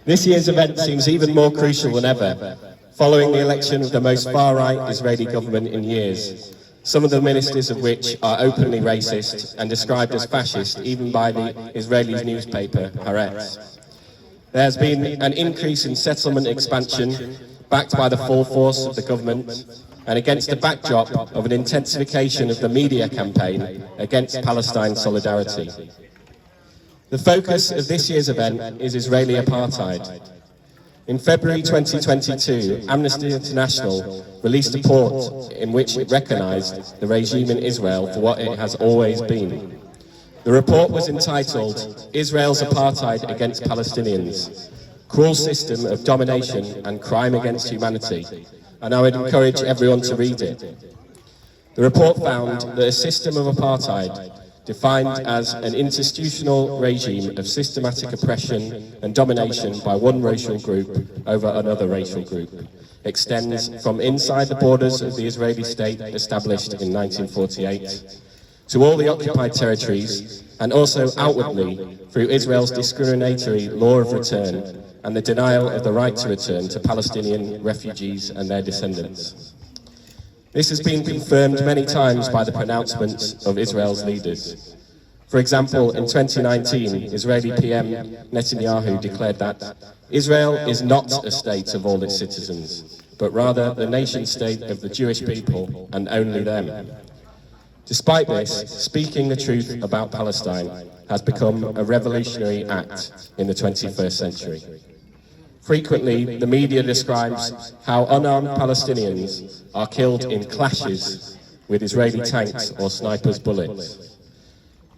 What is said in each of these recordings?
This year's event seems even more crucial than ever, following the election of the most far-right Israeli government in years, some of the ministers of which are openly racist and described as fascist even by the Israeli newspaper Haaretz. There has been an increase in settlement expansion backed by the full force of the government and against the backdrop of an intensification of the media campaign against Palestine solidarity. The focus of this year's event is Israeli apartheid. In February 2022, Amnesty International released a report in which it recognized the regime in Israel for what it has always been. The report was entitled Israel's Apartheid Against Palestinians, Cruel System of Domination and Crime Against Humanity, and I would encourage everyone to read it. The report found that a system of apartheid, defined as an institutional regime of systematic oppression and domination by one racial group over another racial group, extends from inside the borders of the Israeli state established in 1948 to all the occupied territories, and also outwardly through Israel's discriminatory law of return and the denial of the right to return to Palestinian refugees and their descendants. This has been confirmed many times by the pronouncements of Israel's leaders. For example, in 2019, Israeli PM Netanyahu declared that Israel is not a state of all its citizens, but rather the nation-state of the Jewish people and only them. Despite this, speaking the truth about Palestine has become a revolutionary act in the 21st century. Frequently, the media describes how unarmed Palestinians are killed in clashes with Israeli tanks or snipers' bullets.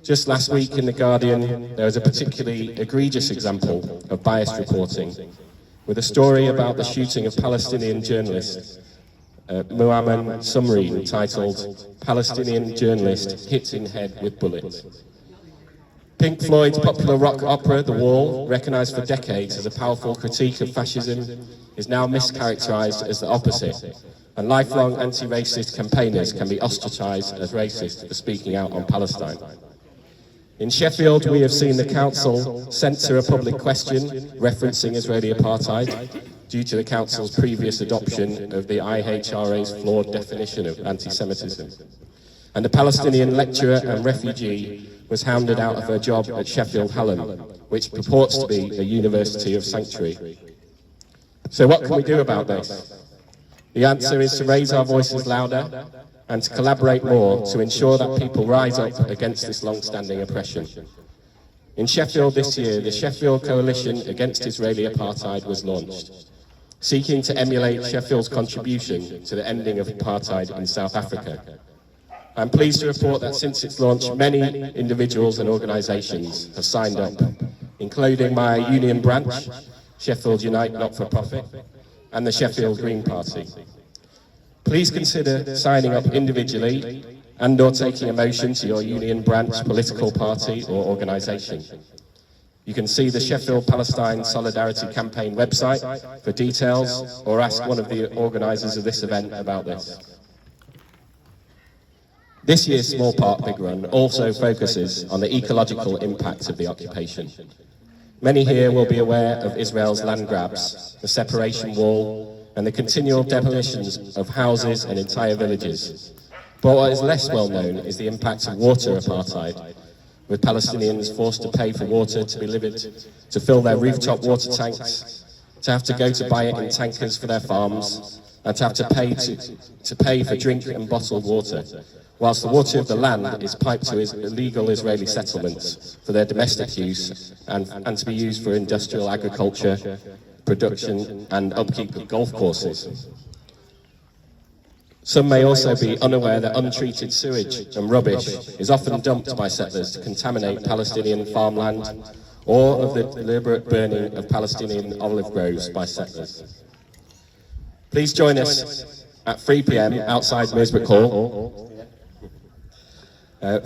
Just last week in The Guardian, there was a particularly egregious example of biased reporting, with a story about the shooting of Palestinian journalist Muamman Sumri, titled Palestinian Journalist Hit in Head with Bullet. Pink Floyd's popular rock opera, The Wall, recognised for decades as a powerful critique of fascism, is now mischaracterised as the opposite, and lifelong anti-racist campaigners can be ostracised as racist for speaking out on Palestine. In Sheffield, we have seen the council censor a public question referencing Israeli apartheid due to the council's previous adoption of the IHRA's flawed definition of anti-Semitism. And a Palestinian lecturer and refugee was hounded out of her job at Sheffield Hallam, which purports to be a university of sanctuary. So what can we do about this? The answer is to raise our voices louder and to collaborate more to ensure that people rise up against this long-standing oppression. In Sheffield this year, the Sheffield Coalition Against Israeli Apartheid was launched, seeking to emulate Sheffield's contribution to the ending of apartheid in South Africa. I'm pleased to report that since its launch, many individuals and organisations have signed up, including my union branch, Sheffield Unite Not-for-Profit, and the Sheffield Green Party. Please consider signing up individually and/or taking a motion to your union branch, political party or organisation. You can see the Sheffield Palestine Solidarity Campaign website for details, or ask one of the organisers of this event about this. This year's Small Park Big Run also focuses on the ecological impact of the occupation. Many here will be aware of Israel's land grabs, the separation wall, and the continual demolitions of houses and entire villages. But what is less well known is the impact of water apartheid, with Palestinians forced to pay for water to be delivered, to fill their rooftop water tanks, to have to go to buy it in tankers for their farms, and to have to pay for drink and bottled water, whilst the water of the land is piped to illegal Israeli settlements for their domestic use and to be used for industrial agriculture, production and upkeep of golf courses. Some may also be unaware that untreated sewage and rubbish is often dumped by settlers to contaminate Palestinian farmland, or of the deliberate burning of Palestinian olive groves by settlers. Please join us at 3 p.m. outside Mersbrook Hall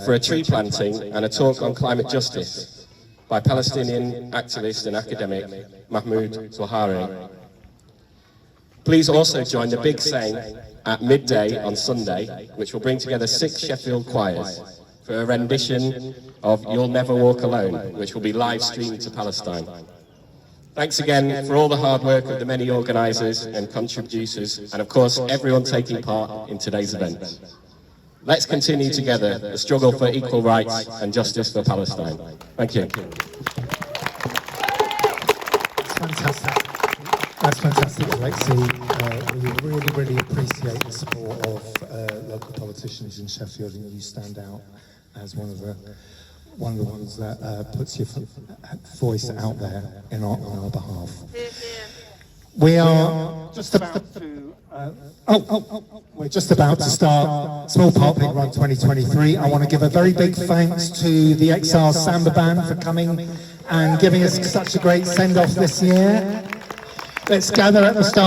for a tree planting and a talk on climate justice by Palestinian activist and academic Mahmoud Zouhari. Please also join the Big Sing at midday on Sunday, which will bring together 6 Sheffield choirs for a rendition of You'll Never Walk Alone, which will be live streamed to Palestine. Thanks again for all the hard work of the many organisers and contributors, and of course everyone taking part in today's event. Let's continue together the struggle for equal rights and justice for Palestine. Thank you. That's fantastic, Alexi. We really appreciate the support of local politicians in Sheffield, and you stand out as one of the ones that puts your voice out there on our behalf. We are just about to. We're just about to start Small Park Pig Run 2023. I want to give a very big thanks to the XR Samba Band for coming and giving us such a great send-off this year. Let's gather at the start.